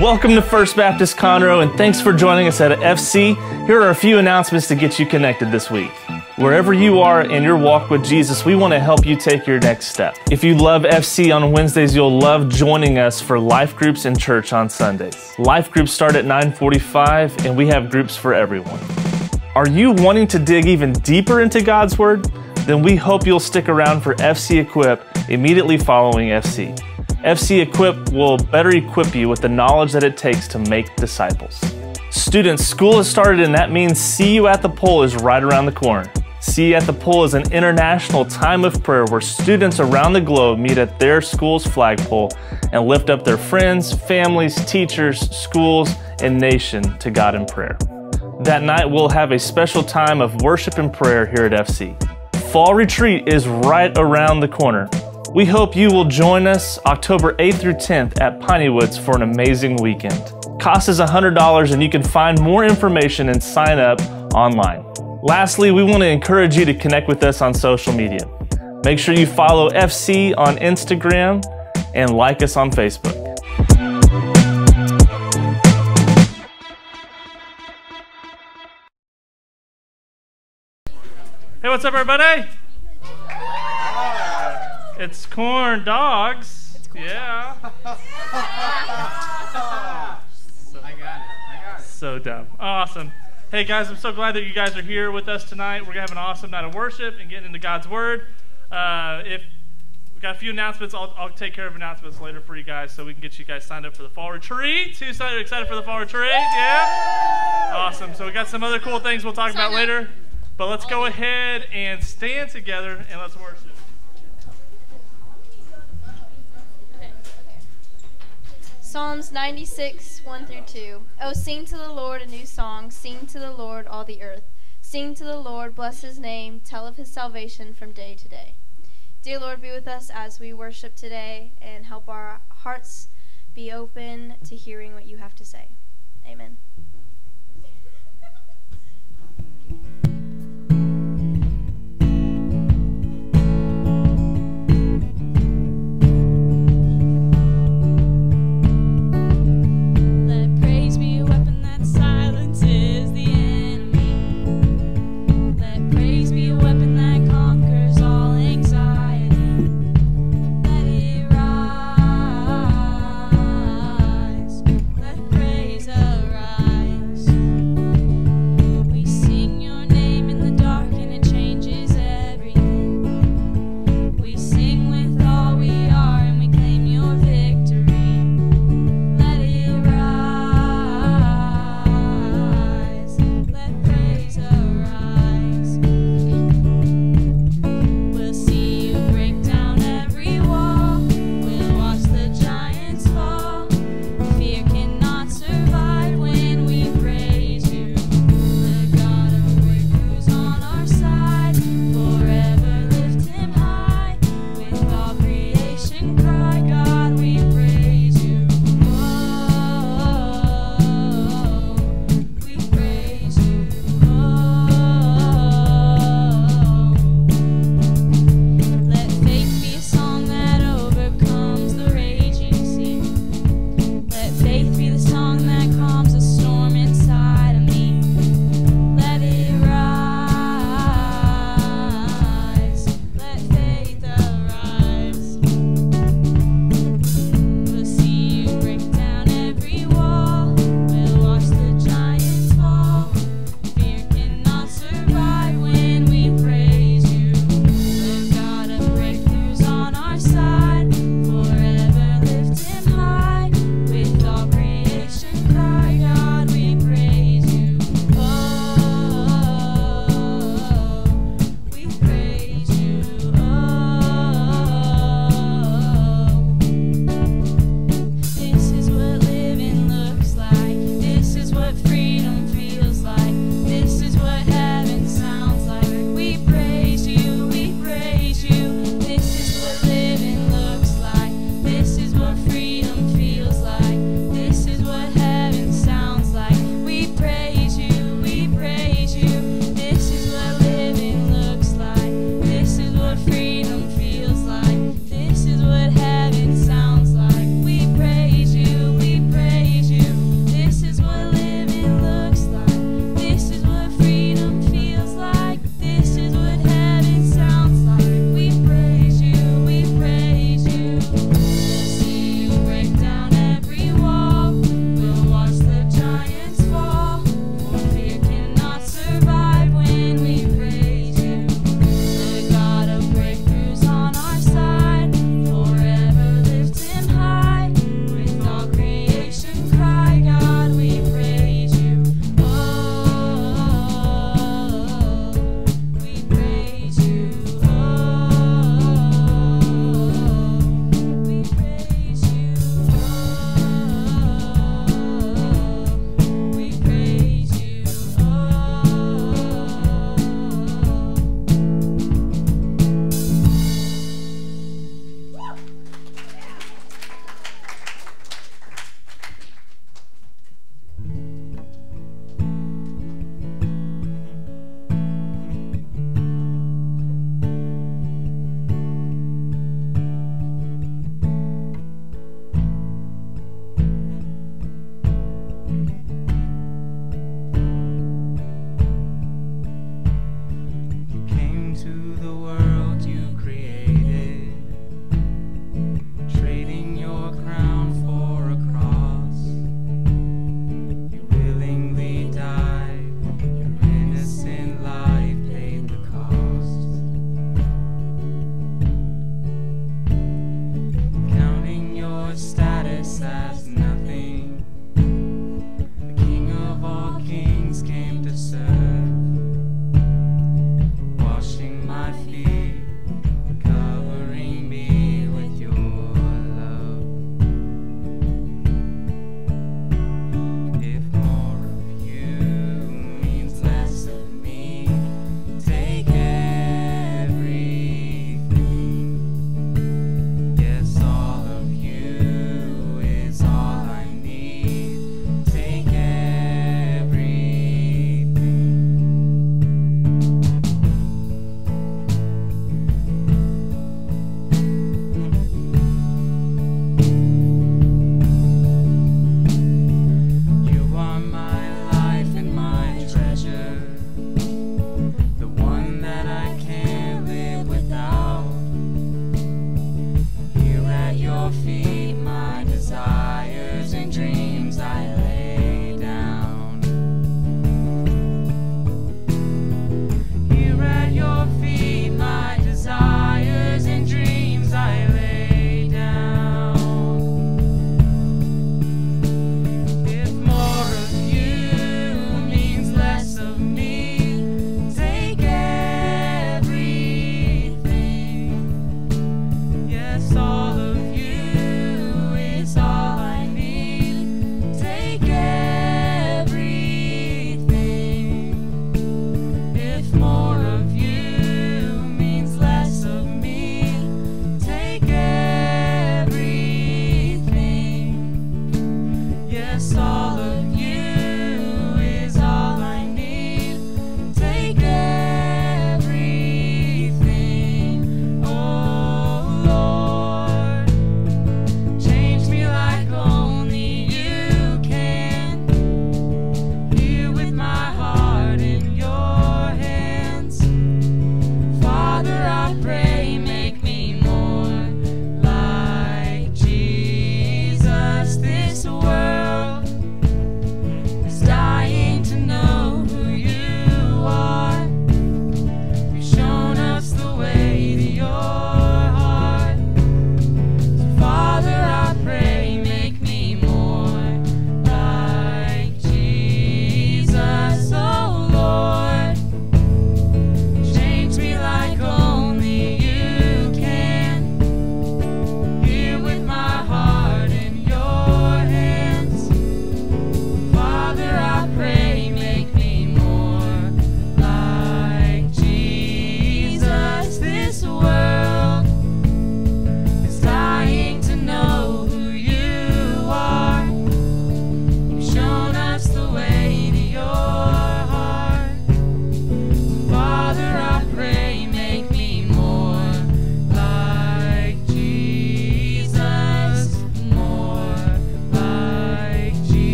Welcome to First Baptist Conroe, and thanks for joining us at FC. Here are a few announcements to get you connected this week. Wherever you are in your walk with Jesus, we want to help you take your next step. If you love FC on Wednesdays, you'll love joining us for life groups in church on Sundays. Life groups start at 9:45, and we have groups for everyone. Are you wanting to dig even deeper into God's Word? Then we hope you'll stick around for FC Equip immediately following FC. FC Equip will better equip you with the knowledge that it takes to make disciples. Students, school has started, and that means See You at the Pole is right around the corner. See You at the Pole is an international time of prayer where students around the globe meet at their school's flagpole and lift up their friends, families, teachers, schools, and nation to God in prayer. That night, we'll have a special time of worship and prayer here at FC. Fall Retreat is right around the corner. We hope you will join us October 8th through 10th at Piney-Woods for an amazing weekend. Cost is $100, and you can find more information and sign up online. Lastly, we want to encourage you to connect with us on social media. Make sure you follow FC on Instagram and like us on Facebook. Hey, what's up, everybody? It's corn dogs. It's corn dogs. I got it. So dumb. Awesome. Hey, guys, I'm so glad that you guys are here with us tonight. We're going to have an awesome night of worship and getting into God's Word. If we've got a few announcements, I'll take care of announcements later for you guys so we can get you guys signed up for the Fall Retreat. Who's excited for the Fall Retreat? Yeah? Awesome. So we got some other cool things we'll talk about later. But let's go ahead and stand together and let's worship. Psalms 96, 1-2. Oh, sing to the Lord a new song. Sing to the Lord, all the earth. Sing to the Lord, bless his name. Tell of his salvation from day to day. Dear Lord, be with us as we worship today and help our hearts be open to hearing what you have to say. Amen. Side, forever lift him high with all creation.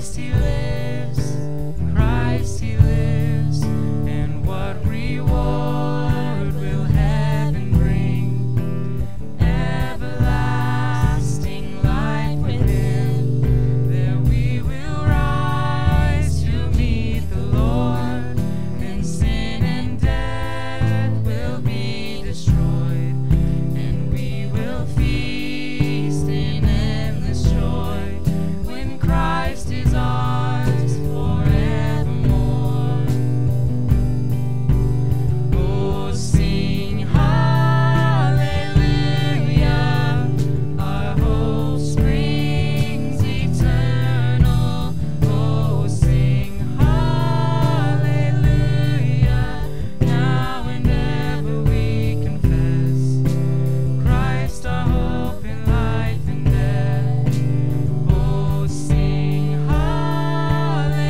Christ he lives, Christ he lives, and what reward will heaven bring? Everlasting life with him, there we will rise to meet the Lord, and sin and death will be destroyed, and we will feast in endless joy when Christ is ours forevermore. Oh, sing hallelujah, our hope springs eternal. Oh, sing hallelujah, now and ever we confess Christ our hope in life and death. Oh, sing hallelujah,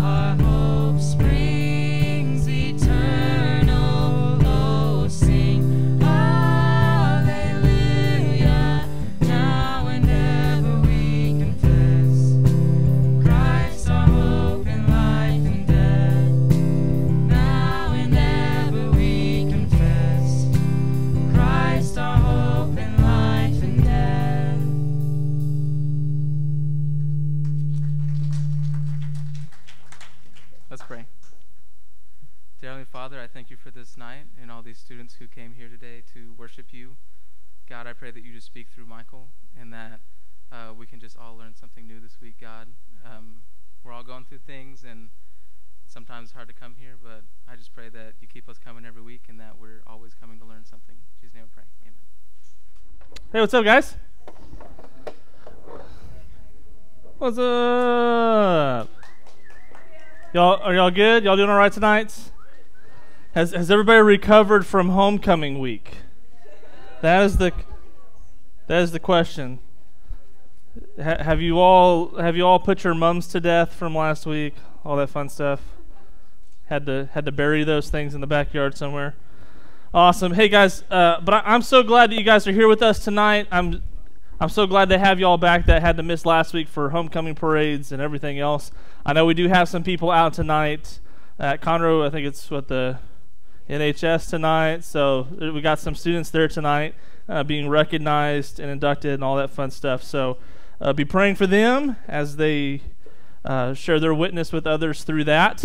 our hope springs eternal. Oh, sing hallelujah, now and ever we confess Christ our hope in life and death. Now and ever we confess Christ our hope in life and death. Let's pray. Dear Heavenly Father, I thank you for this night and all these students who came here today to worship you. God, I pray that you just speak through Michael and that we can just all learn something new this week, God. We're all going through things and sometimes it's hard to come here, but I just pray that you keep us coming every week and that we're always coming to learn something. In Jesus' name I pray. Amen. Hey, what's up, guys? What's up? Are y'all good? Y'all doing all right tonight? Has everybody recovered from homecoming week? That is the question. Have you all put your mums to death from last week? All that fun stuff. Had to bury those things in the backyard somewhere. Awesome. Hey guys, but I'm so glad that you guys are here with us tonight. I'm so glad to have you all back that had to miss last week for homecoming parades and everything else. I know we do have some people out tonight at Conroe. I think it's the NHS tonight. So we got some students there tonight being recognized and inducted and all that fun stuff. So be praying for them as they share their witness with others through that.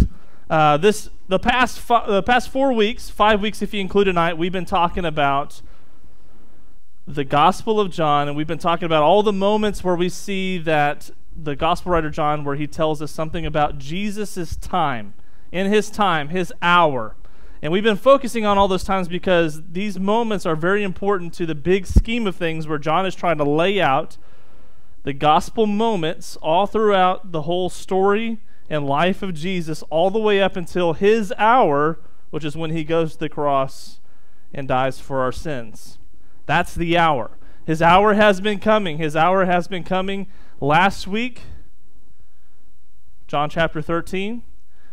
The past 4 weeks, 5 weeks if you include tonight, we've been talking about the Gospel of John, and we've been talking about all the moments where we see that the Gospel writer John, where he tells us something about Jesus' time, in his time, his hour. And we've been focusing on all those times because these moments are very important to the big scheme of things where John is trying to lay out the gospel moments all throughout the whole story and life of Jesus, all the way up until his hour, which is when he goes to the cross and dies for our sins. That's the hour. His hour has been coming. His hour has been coming. Last week, John chapter 13,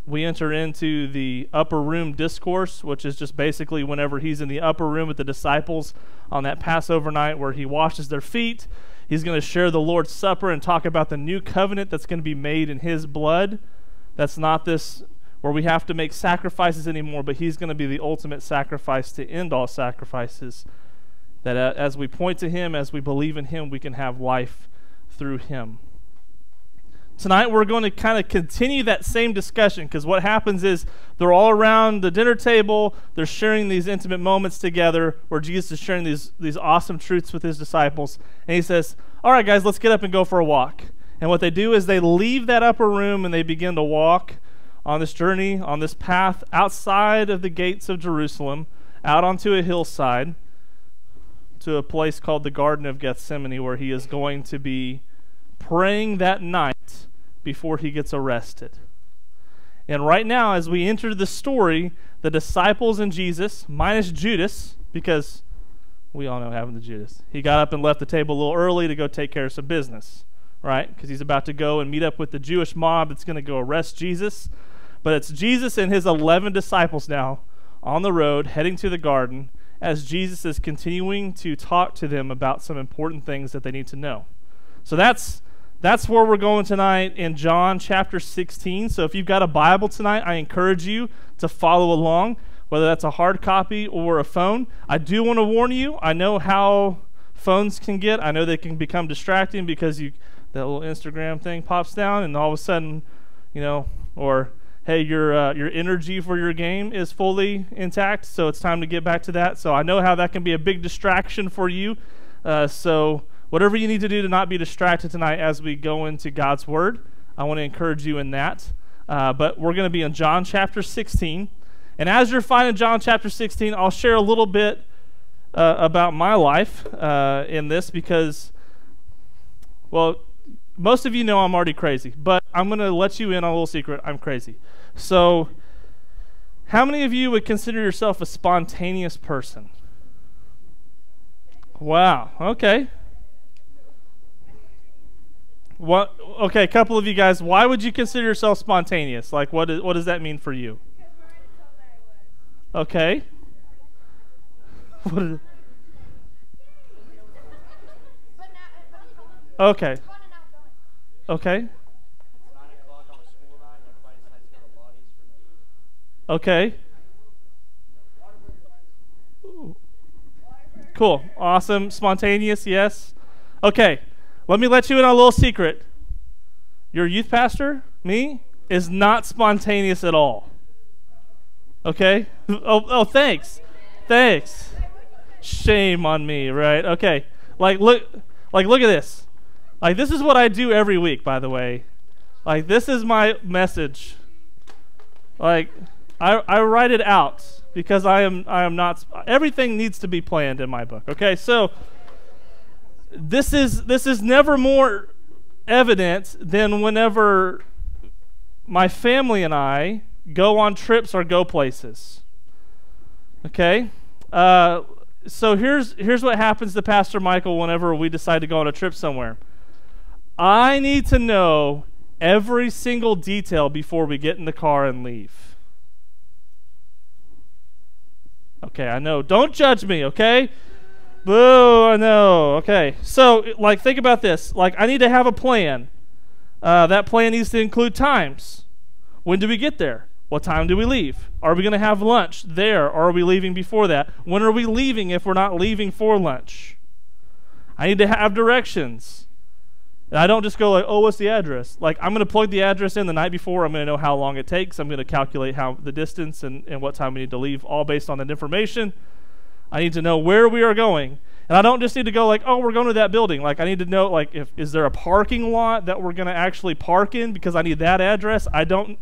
we enter into the upper room discourse, which is just basically whenever he's in the upper room with the disciples on that Passover night where he washes their feet. He's going to share the Lord's Supper and talk about the new covenant that's going to be made in his blood. That's not this where we have to make sacrifices anymore, but he's going to be the ultimate sacrifice to end all sacrifices. That as we point to him, as we believe in him, we can have life through him. Tonight we're going to kind of continue that same discussion, because what happens is they're all around the dinner table, they're sharing these intimate moments together where Jesus is sharing these awesome truths with his disciples, and he says, all right guys, let's get up and go for a walk. And what they do is they leave that upper room and they begin to walk on this journey, on this path outside of the gates of Jerusalem, out onto a hillside to a place called the Garden of Gethsemane, where he is going to be praying that night before he gets arrested. And right now, as we enter the story, the disciples and Jesus, minus Judas, because we all know what happened to Judas. He got up and left the table a little early to go take care of some business, right? Because he's about to go and meet up with the Jewish mob that's going to go arrest Jesus. But it's Jesus and his 11 disciples now on the road heading to the garden as Jesus is continuing to talk to them about some important things that they need to know. So that's That's where we're going tonight in John chapter 16. So if you've got a Bible tonight, I encourage you to follow along, whether that's a hard copy or a phone. I do want to warn you, I know how phones can get. I know they can become distracting because that little Instagram thing pops down and all of a sudden, or hey, your energy for your game is fully intact, so it's time to get back to that. So I know how that can be a big distraction for you. So whatever you need to do to not be distracted tonight as we go into God's Word, I want to encourage you in that. But we're going to be in John chapter 16. And as you're finding John chapter 16, I'll share a little bit about my life in this because, well, most of you know I'm already crazy, but I'm going to let you in on a little secret. I'm crazy. So how many of you would consider yourself a spontaneous person? Wow. Okay. What? Okay, a couple of you guys. Why would you consider yourself spontaneous? Like, what does that mean for you? Okay. What is it? Okay. Okay. Okay. Cool. Awesome. Spontaneous, yes. Okay. Let me let you in on a little secret. Your youth pastor, me, is not spontaneous at all. Okay? Oh, thanks. Thanks. Shame on me, right? Okay. Look at this. This is what I do every week, by the way. This is my message. I write it out because I am not. Everything needs to be planned in my book. Okay, so this is never more evident than whenever my family and I go on trips or go places. Okay, so here's what happens to Pastor Michael whenever we decide to go on a trip somewhere. I need to know every single detail before we get in the car and leave. Okay, I know. Don't judge me, okay? Boo, I know. Okay, so, think about this. I need to have a plan. That plan needs to include times. When do we get there? What time do we leave? Are we going to have lunch there, or are we leaving before that? When are we leaving if we're not leaving for lunch? I need to have directions. And I don't just go oh, what's the address? I'm going to plug the address in the night before. I'm going to know how long it takes. I'm going to calculate the distance and what time we need to leave, all based on that information. I need to know where we are going. And I don't just need to go oh, we're going to that building. I need to know, is there a parking lot that we're going to actually park in because I need that address? I don't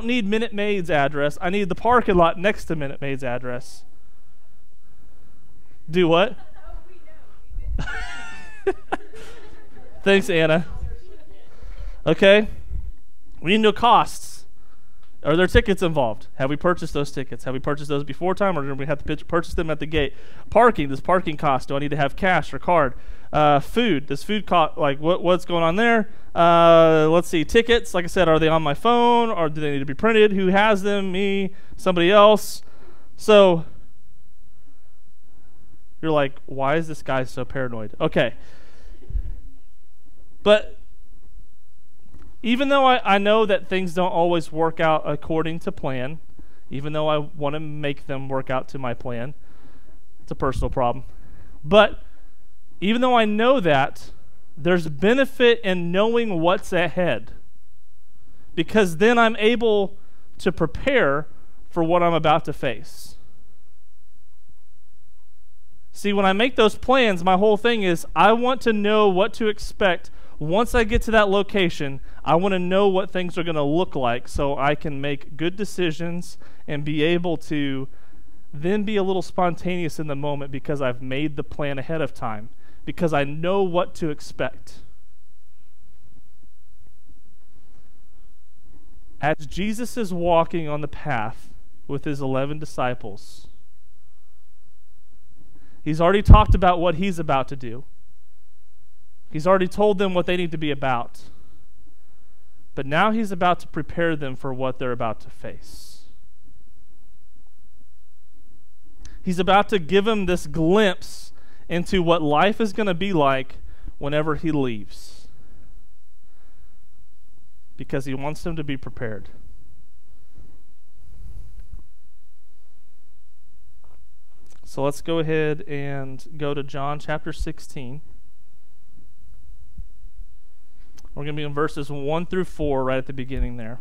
need Minute Maid's address. I need the parking lot next to Minute Maid's address. Do what? Thanks, Anna. Okay. We need to know costs. Are there tickets involved? Have we purchased those tickets? Have we purchased those before time, or do we have to purchase them at the gate? Parking. Does parking cost? Do I need to have cash or card? Food. Does food cost? What's going on there? Let's see. Tickets. Like I said, are they on my phone, or do they need to be printed? Who has them? Me? Somebody else? So you're like, why is this guy so paranoid? Okay. But even though I know that things don't always work out according to plan, even though I want to make them work out to my plan, it's a personal problem. But even though I know that, there's benefit in knowing what's ahead, because then I'm able to prepare for what I'm about to face. See, when I make those plans, my whole thing is I want to know what to expect. Once I get to that location, I want to know what things are going to look like so I can make good decisions and be able to then be a little spontaneous in the moment because I've made the plan ahead of time, because I know what to expect. As Jesus is walking on the path with his 11 disciples, he's already talked about what he's about to do. He's already told them what they need to be about. But now he's about to prepare them for what they're about to face. He's about to give them this glimpse into what life is going to be like whenever he leaves. because he wants them to be prepared. So let's go ahead and go to John chapter 16. We're going to be in verses 1 through 4 right at the beginning there.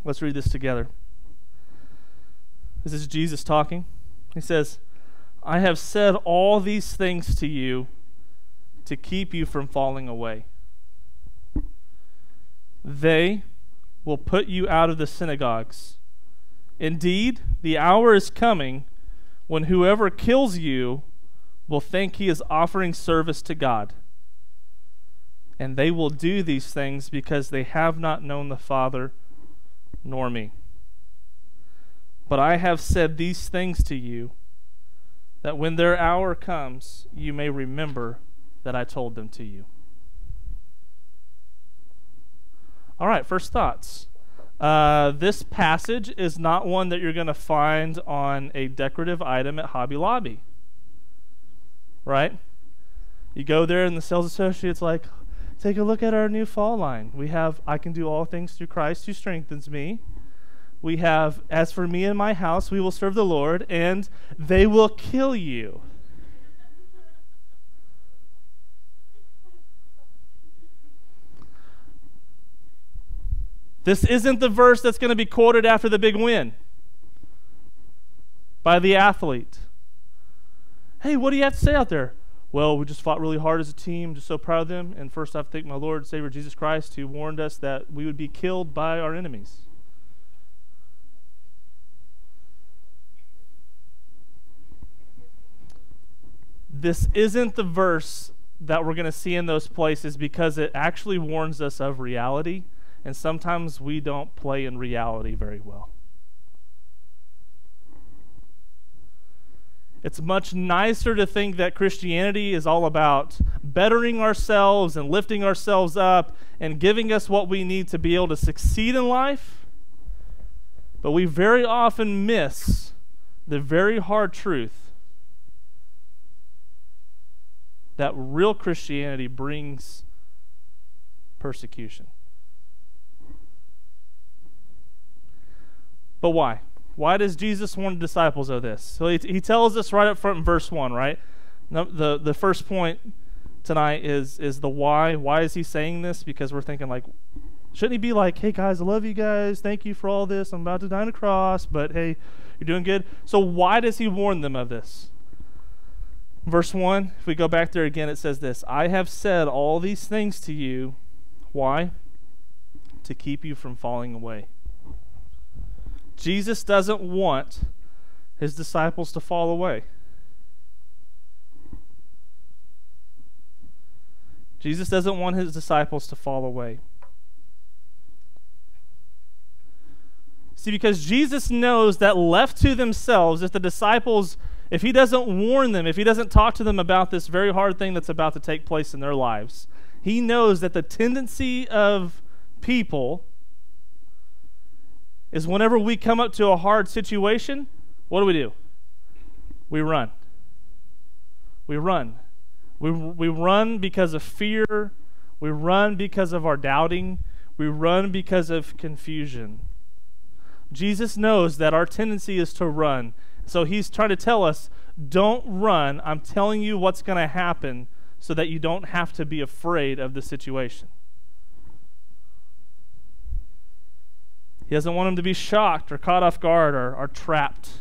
Let's read this together. This is Jesus talking. He says, I have said all these things to you to keep you from falling away. They will put you out of the synagogues. Indeed, the hour is coming when whoever kills you will think he is offering service to God. And they will do these things because they have not known the Father nor me. But I have said these things to you, that when their hour comes, you may remember that I told them to you. All right, first thoughts. This passage is not one that you're going to find on a decorative item at Hobby Lobby. Right? You go there and the sales associate's like, take a look at our new fall line. We have, I can do all things through Christ who strengthens me. We have, as for me and my house, we will serve the Lord, and they will kill you. This isn't the verse that's going to be quoted after the big win by the athlete. Hey, what do you have to say out there? Well, we just fought really hard as a team, just so proud of them. And first I thank my Lord and Savior Jesus Christ, who warned us that we would be killed by our enemies. This isn't the verse that we're going to see in those places because it actually warns us of reality. And sometimes we don't play in reality very well. It's much nicer to think that Christianity is all about bettering ourselves and lifting ourselves up and giving us what we need to be able to succeed in life. But we very often miss the very hard truth that real Christianity brings persecution. But why? Why does Jesus warn the disciples of this? So he tells us right up front in verse 1, right? The first point tonight is the why. Why is he saying this? Because we're thinking like, shouldn't he be like, hey guys, I love you guys. Thank you for all this. I'm about to die on a cross, but hey, you're doing good. So why does he warn them of this? Verse 1, if we go back there again, it says this, I have said all these things to you. Why? To keep you from falling away. Jesus doesn't want his disciples to fall away. Jesus doesn't want his disciples to fall away. See, because Jesus knows that left to themselves, if the disciples, if he doesn't warn them, if he doesn't talk to them about this very hard thing that's about to take place in their lives, he knows that the tendency of people is whenever we come up to a hard situation, what do? We run. We run. We run because of fear. We run because of our doubting. We run because of confusion. Jesus knows that our tendency is to run. So he's trying to tell us, don't run. I'm telling you what's going to happen so that you don't have to be afraid of the situation. He doesn't want them to be shocked or caught off guard or trapped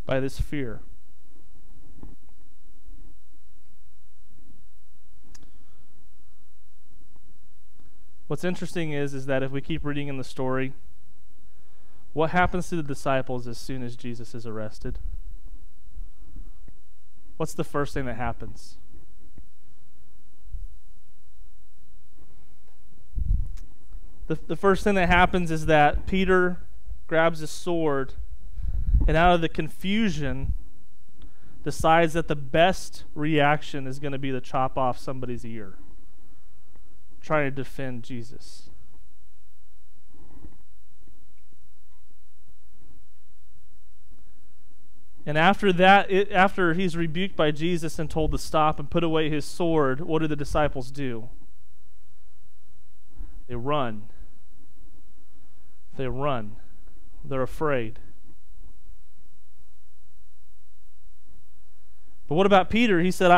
by this fear. What's interesting is that if we keep reading in the story, what happens to the disciples as soon as Jesus is arrested? What's the first thing that happens? The first thing that happens is that Peter grabs his sword and out of the confusion decides that the best reaction is going to be to chop off somebody's ear, trying to defend Jesus. And after that, after he's rebuked by Jesus and told to stop and put away his sword, what do the disciples do? They run. They run. They're afraid. But what about Peter? He said,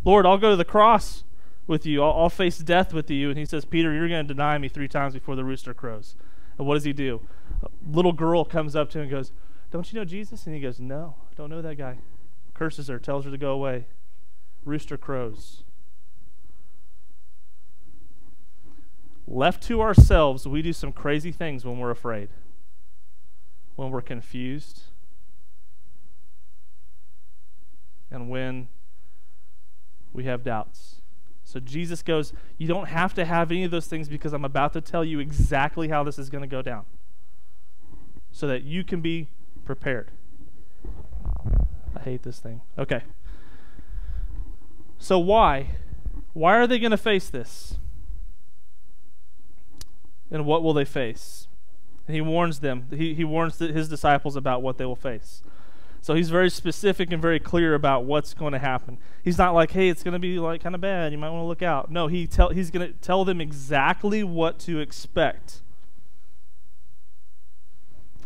Lord, I'll go to the cross with you. I'll face death with you. And he says, Peter, you're going to deny me 3 times before the rooster crows. And what does he do? A little girl comes up to him and goes, don't you know Jesus? And he goes, no, I don't know that guy. Curses her, tells her to go away. Rooster crows. Left to ourselves, we do some crazy things when we're afraid, when we're confused, and when we have doubts. So Jesus goes, you don't have to have any of those things because I'm about to tell you exactly how this is going to go down so that you can be prepared. I hate this thing. Okay. So why? Why are they going to face this? And what will they face? And he warns them. He warns his disciples about what they will face. So he's very specific and very clear about what's going to happen. He's not like, hey, it's going to be like kind of bad. You might want to look out. No, he's going to tell them exactly what to expect.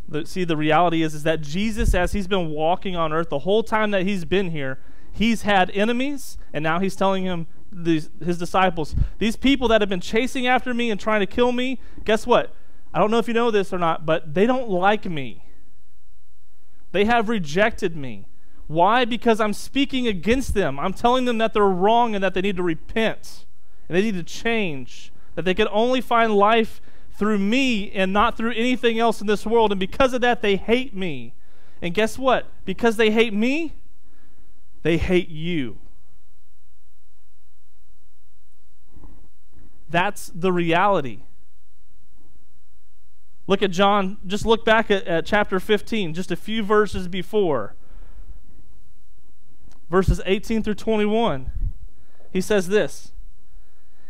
The reality is that Jesus, as he's been walking on earth, the whole time that he's been here, he's had enemies, and now he's telling his disciples, these people that have been chasing after me and trying to kill me, guess what? I don't know if you know this or not, but they don't like me. They have rejected me. Why? Because I'm speaking against them. I'm telling them that they're wrong and that they need to repent and they need to change, that they can only find life through me and not through anything else in this world. And because of that, they hate me. And guess what? Because they hate me, they hate you. That's the reality. Look at John, just look back at chapter 15, just a few verses before. Verses 18 through 21. He says this,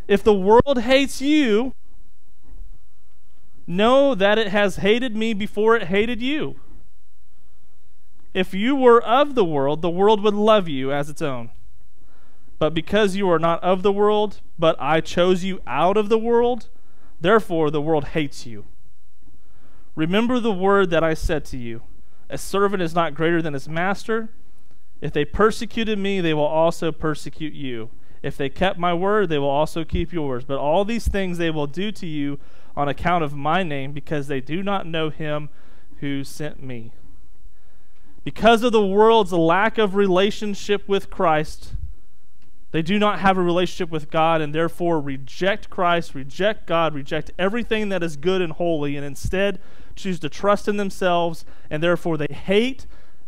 if the world hates you, know that it has hated me before it hated you. If you were of the world would love you as its own. But because you are not of the world, but I chose you out of the world, therefore the world hates you. Remember the word that I said to you, a servant is not greater than his master. If they persecuted me, they will also persecute you. If they kept my word, they will also keep yours. But all these things they will do to you on account of my name, because they do not know him who sent me. Because of the world's lack of relationship with Christ, they do not have a relationship with God and therefore reject Christ, reject God, reject everything that is good and holy, and instead choose to trust in themselves, and therefore they hate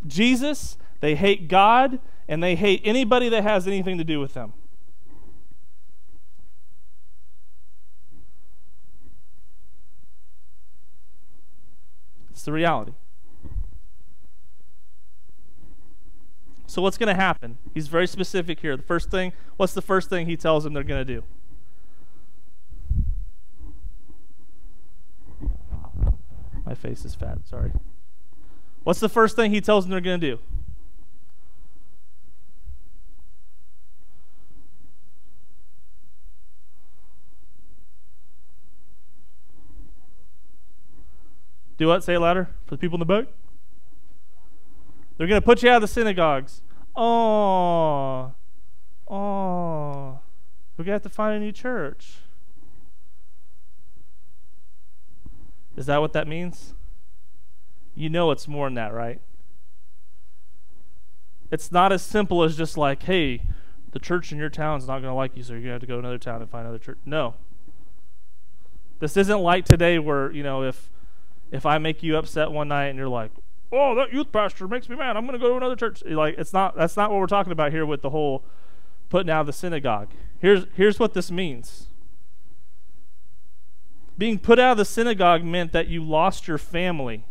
Jesus, they hate God, and they hate anybody that has anything to do with them. It's the reality. So what's going to happen? He's very specific here. What's the first thing he tells them they're going to do? My face is fat, sorry. What's the first thing he tells them they're going to do? Do what? Say it louder for the people in the boat. They're going to put you out of the synagogues. Oh, we're going to have to find a new church. Is that what that means? You know it's more than that, right? It's not as simple as just like, hey, the church in your town is not going to like you, so you're going to have to go to another town and find another church. No. This isn't like today where, if I make you upset one night and you're like, oh, that youth pastor makes me mad, I'm going to go to another church. That's not what we're talking about here with the whole putting out of the synagogue. Here's what this means. Being put out of the synagogue meant that you lost your family.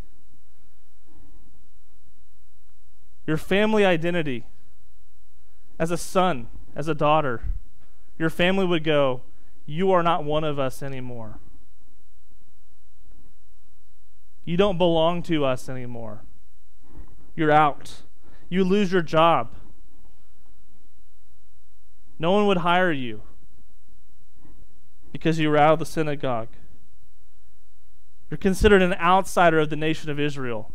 Your family identity. As a son, as a daughter, your family would go, you are not one of us anymore. You don't belong to us anymore. you're out. You lose your job. No one would hire you because you were out of the synagogue. You're considered an outsider of the nation of Israel.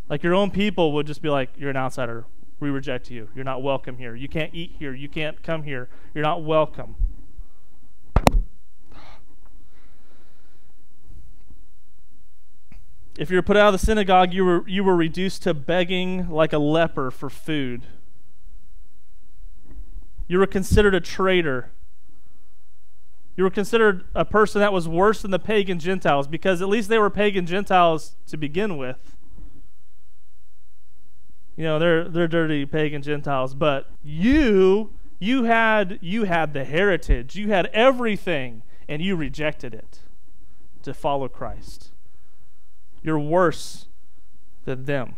Like your own people would just be like, you're an outsider. We reject you. You're not welcome here. You can't eat here. You can't come here. You're not welcome. If you were put out of the synagogue, you were reduced to begging like a leper for food. You were considered a traitor. You were considered a person that was worse than the pagan Gentiles, because at least they were pagan Gentiles to begin with. You know, they're dirty pagan Gentiles, but you had the heritage. You had everything, and you rejected it to follow Christ. You're worse than them.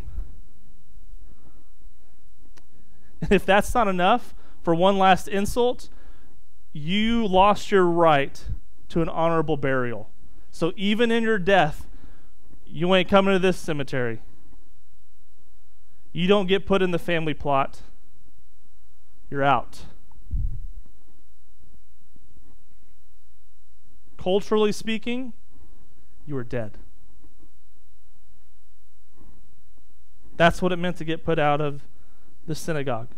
And if that's not enough, for one last insult, you lost your right to an honorable burial. So even in your death, you ain't coming to this cemetery. You don't get put in the family plot. You're out. Culturally speaking, you were dead. That's what it meant to get put out of the synagogue.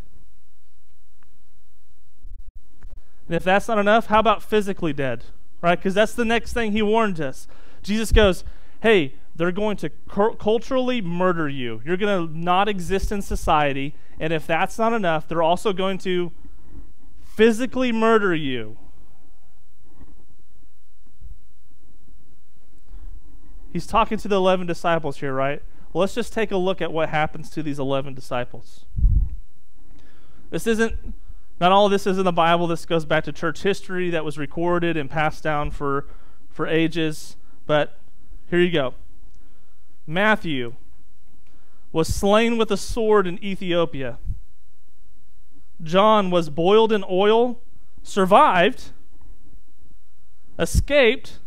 And if that's not enough, how about physically dead? Right? Because that's the next thing he warned us. Jesus goes, hey, they're going to culturally murder you. You're going to not exist in society. And if that's not enough, they're also going to physically murder you. He's talking to the 11 disciples here, right? Well, let's just take a look at what happens to these 11 disciples. Not all of this is in the Bible. This goes back to church history that was recorded and passed down for ages. But here you go. Matthew was slain with a sword in Ethiopia. John was boiled in oil, survived, escaped,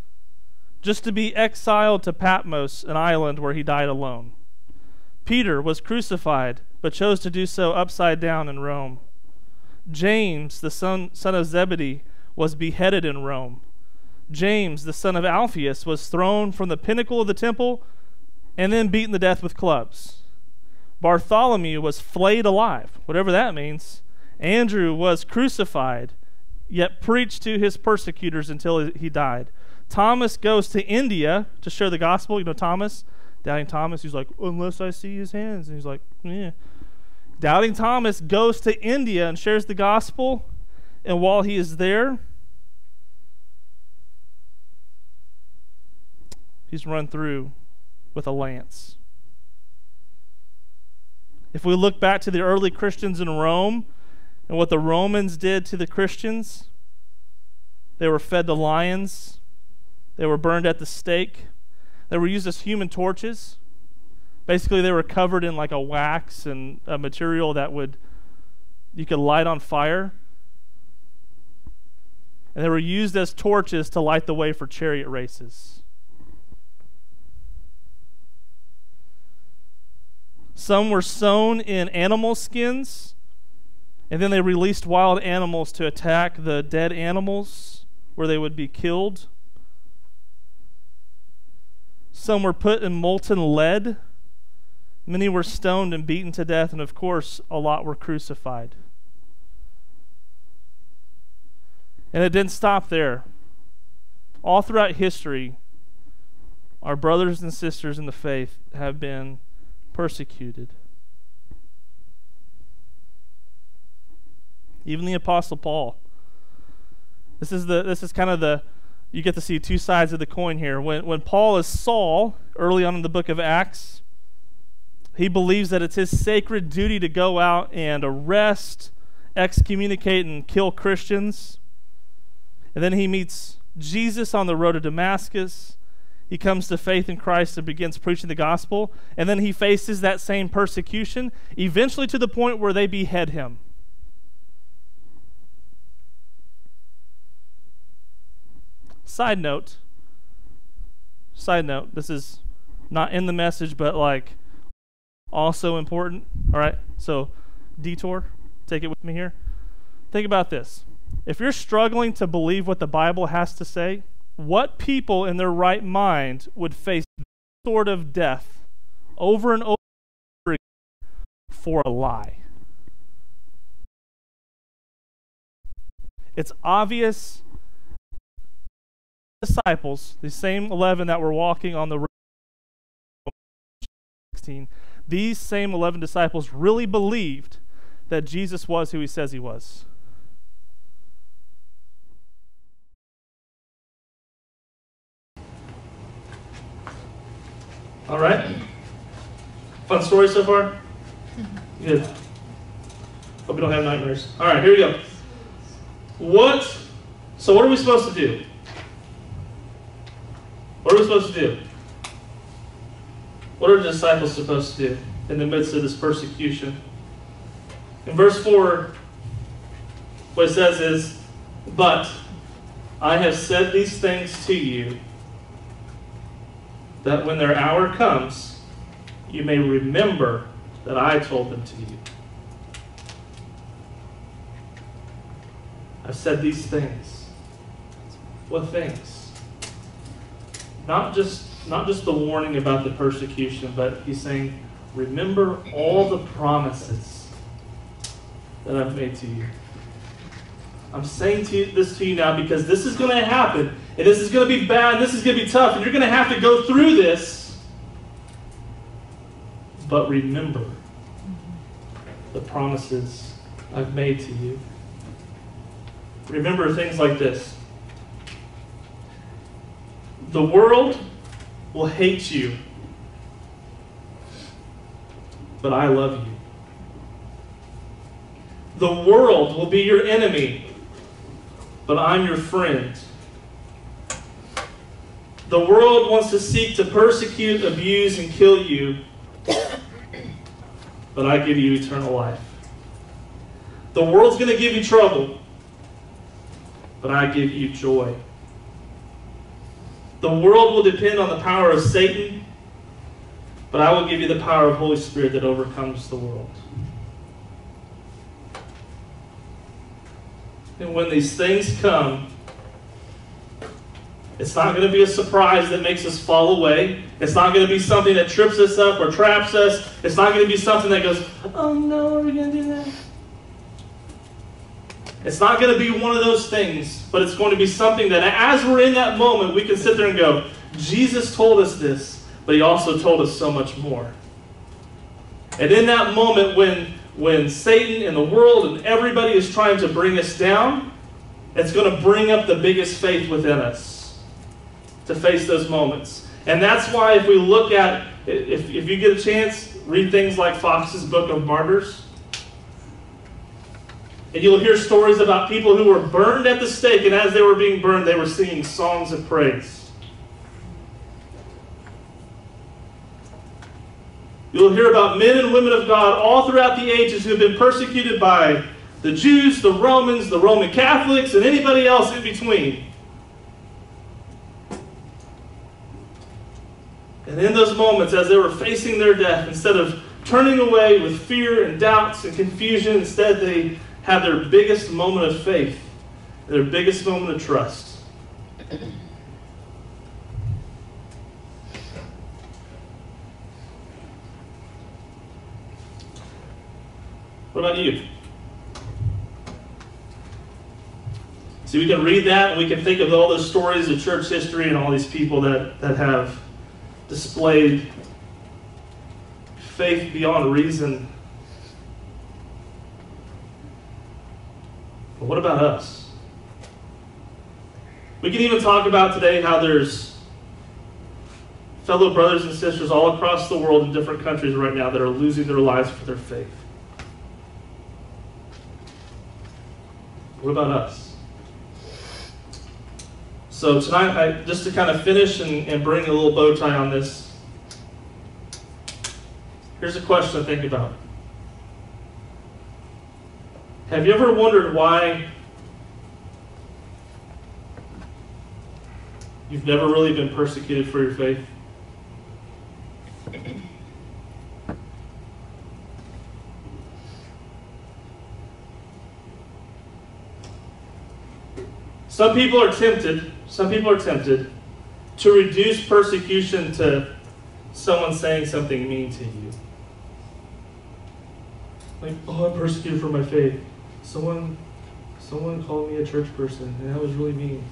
just to be exiled to Patmos, an island where he died alone. Peter was crucified, but chose to do so upside down in Rome. James, the son of Zebedee, was beheaded in Rome. James, the son of Alphaeus, was thrown from the pinnacle of the temple and then beaten to death with clubs. Bartholomew was flayed alive, whatever that means. Andrew was crucified, yet preached to his persecutors until he died. Thomas goes to India to share the gospel. You know Thomas? Doubting Thomas, he's like, unless I see his hands. And he's like, yeah. Doubting Thomas goes to India and shares the gospel. And while he is there, he's run through with a lance. If we look back to the early Christians in Rome and what the Romans did to the Christians, they were fed to lions. They were burned at the stake. They were used as human torches. Basically, they were covered in like a wax and a material that you could light on fire. And they were used as torches to light the way for chariot races. Some were sewn in animal skins, and then they released wild animals to attack the dead animals where they would be killed. Some were put in molten lead. Many were stoned and beaten to death, and of course, a lot were crucified. And it didn't stop there. All throughout history, our brothers and sisters in the faith have been persecuted. Even the Apostle Paul. This is kind of the, you get to see two sides of the coin here. When Paul is Saul, early on in the book of Acts, he believes that it's his sacred duty to go out and arrest, excommunicate, and kill Christians. And then he meets Jesus on the road to Damascus. He comes to faith in Christ and begins preaching the gospel. And then he faces that same persecution, eventually to the point where they behead him. Side note, this is not in the message, but like also important. All right, so detour, take it with me here. Think about this. If you're struggling to believe what the Bible has to say, what people in their right mind would face this sort of death over and over again for a lie? It's obvious. Disciples, the same 11 that were walking on the road, 16, these same 11 disciples really believed that Jesus was who he says he was. All right. Fun story so far? Good. Hope you don't have nightmares. All right, here we go. So what are we supposed to do? What are we supposed to do? What are the disciples supposed to do in the midst of this persecution? In verse 4, what it says is, "But I have said these things to you, that when their hour comes, you may remember that I told them to you." I've said these things. What things? Not just the warning about the persecution, but he's saying, remember all the promises that I've made to you. I'm saying this to you now because this is going to happen, and this is going to be bad, and this is going to be tough, and you're going to have to go through this. But remember the promises I've made to you. Remember things like this. The world will hate you, but I love you. The world will be your enemy, but I'm your friend. The world wants to seek to persecute, abuse, and kill you, but I give you eternal life. The world's going to give you trouble, but I give you joy. The world will depend on the power of Satan, but I will give you the power of Holy Spirit that overcomes the world. And when these things come, it's not going to be a surprise that makes us fall away. It's not going to be something that trips us up or traps us. It's not going to be something that goes, oh no, are we going to do that? It's not going to be one of those things, but it's going to be something that as we're in that moment, we can sit there and go, Jesus told us this, but he also told us so much more. And in that moment when Satan and the world and everybody is trying to bring us down, it's going to bring up the biggest faith within us to face those moments. And that's why if we look at, if you get a chance, read things like Fox's Book of Martyrs. And you'll hear stories about people who were burned at the stake, and as they were being burned, they were singing songs of praise. You'll hear about men and women of God all throughout the ages who have been persecuted by the Jews, the Romans, the Roman Catholics, and anybody else in between. And in those moments, as they were facing their death, instead of turning away with fear and doubts and confusion, instead they have their biggest moment of faith, their biggest moment of trust. What about you? See, we can read that and we can think of all those stories of church history and all these people that have displayed faith beyond reason. But what about us? We can even talk about today how there's fellow brothers and sisters all across the world in different countries right now that are losing their lives for their faith. What about us? So tonight, just to kind of finish and bring a little bow tie on this, here's a question to think about. Have you ever wondered why you've never really been persecuted for your faith? Some people are tempted to reduce persecution to someone saying something mean to you. Like, oh, I'm persecuted for my faith. Someone called me a church person, and that was really mean.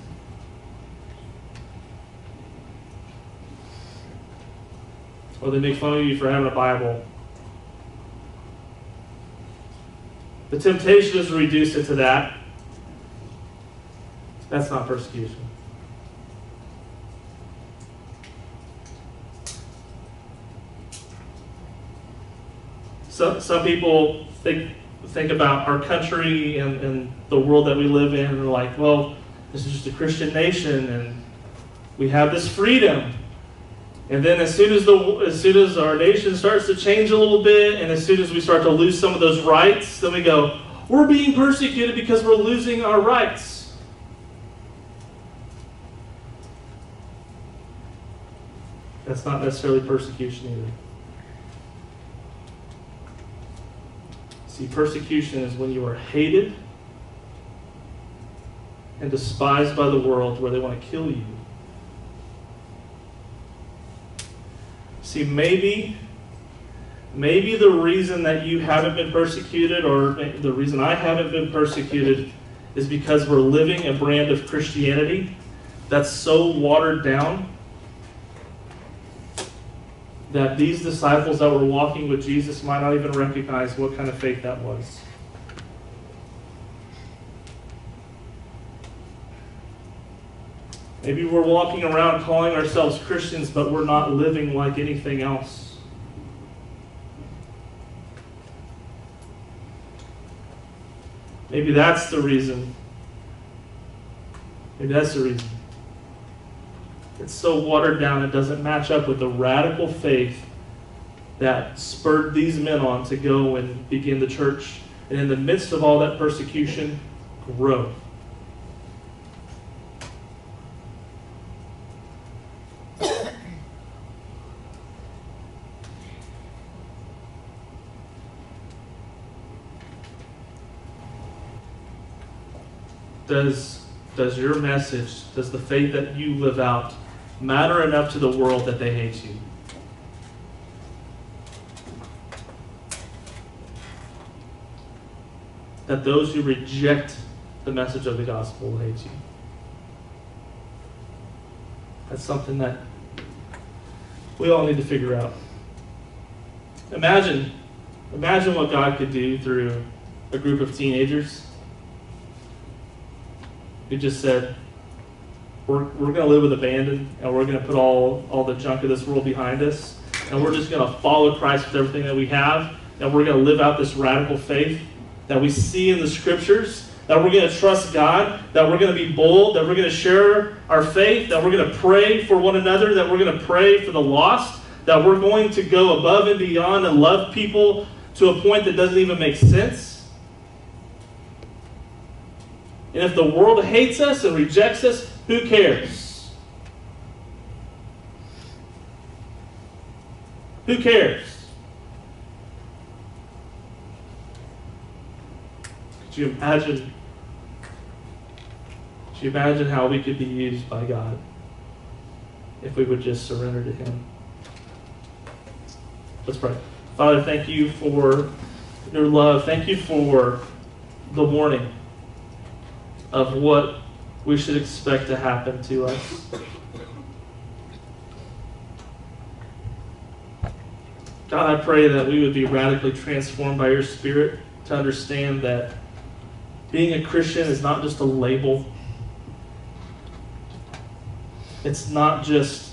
Or they make fun of you for having a Bible. The temptation is to reduce it to that. That's not persecution. Some people think about our country and the world that we live in, and they're like, well, this is just a Christian nation, and we have this freedom. And then as soon as our nation starts to change a little bit, and as soon as we start to lose some of those rights, then we go, we're being persecuted because we're losing our rights. That's not necessarily persecution either. See, persecution is when you are hated and despised by the world, where they want to kill you. See, maybe the reason that you haven't been persecuted, or the reason I haven't been persecuted, is because we're living a brand of Christianity that's so watered down that these disciples that were walking with Jesus might not even recognize what kind of faith that was. Maybe we're walking around calling ourselves Christians, but we're not living like anything else. Maybe that's the reason. Maybe that's the reason. It's so watered down it doesn't match up with the radical faith that spurred these men on to go and begin the church, and in the midst of all that persecution, grow. Does your message, does the faith that you live out matter enough to the world that they hate you? That those who reject the message of the gospel will hate you? That's something that we all need to figure out. Imagine what God could do through a group of teenagers who just said, we're going to live with abandon, and we're going to put all the junk of this world behind us, and we're just going to follow Christ with everything that we have, and we're going to live out this radical faith that we see in the Scriptures, that we're going to trust God, that we're going to be bold, that we're going to share our faith, that we're going to pray for one another, that we're going to pray for the lost, that we're going to go above and beyond and love people to a point that doesn't even make sense. And if the world hates us and rejects us, who cares? Who cares? Could you imagine how we could be used by God if we would just surrender to Him? Let's pray. Father, thank you for your love. Thank you for the warning of what we should expect to happen to us. God, I pray that we would be radically transformed by your Spirit to understand that being a Christian is not just a label. It's not just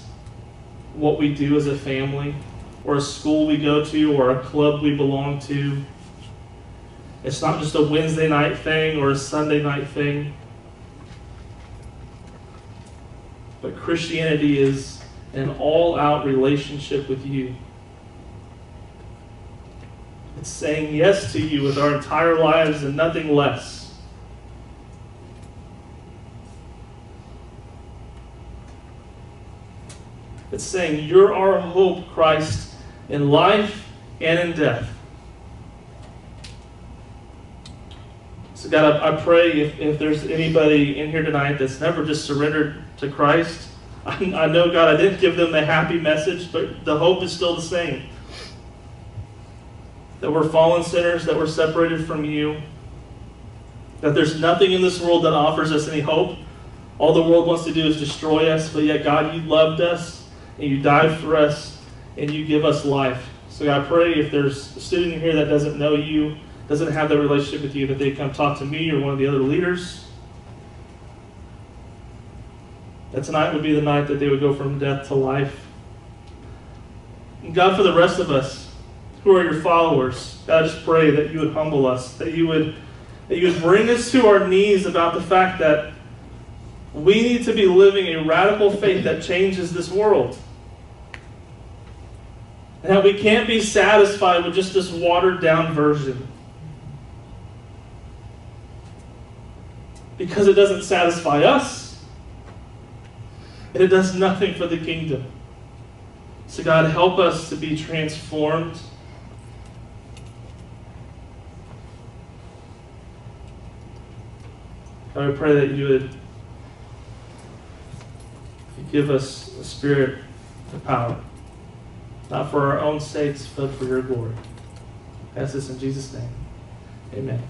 what we do as a family, or a school we go to, or a club we belong to. It's not just a Wednesday night thing or a Sunday night thing. But Christianity is an all-out relationship with you. It's saying yes to you with our entire lives and nothing less. It's saying you're our hope, Christ, in life and in death. So God, I pray if there's anybody in here tonight that's never just surrendered to Christ, I know, God, I didn't give them the happy message, but the hope is still the same. That we're fallen sinners, that we're separated from you, that there's nothing in this world that offers us any hope. All the world wants to do is destroy us, but yet, God, you loved us, and you died for us, and you give us life. So God, I pray if there's a student in here that doesn't know you, doesn't have that relationship with you, that they come talk to me or one of the other leaders. That tonight would be the night that they would go from death to life. And God, for the rest of us who are your followers, God, I just pray that you would humble us, that you would bring us to our knees about the fact that we need to be living a radical faith that changes this world. And that we can't be satisfied with just this watered-down version. Because it doesn't satisfy us. And it does nothing for the kingdom. So God, help us to be transformed. God, I pray that you would give us a spirit of power. Not for our own sakes, but for your glory. I ask this in Jesus' name. Amen.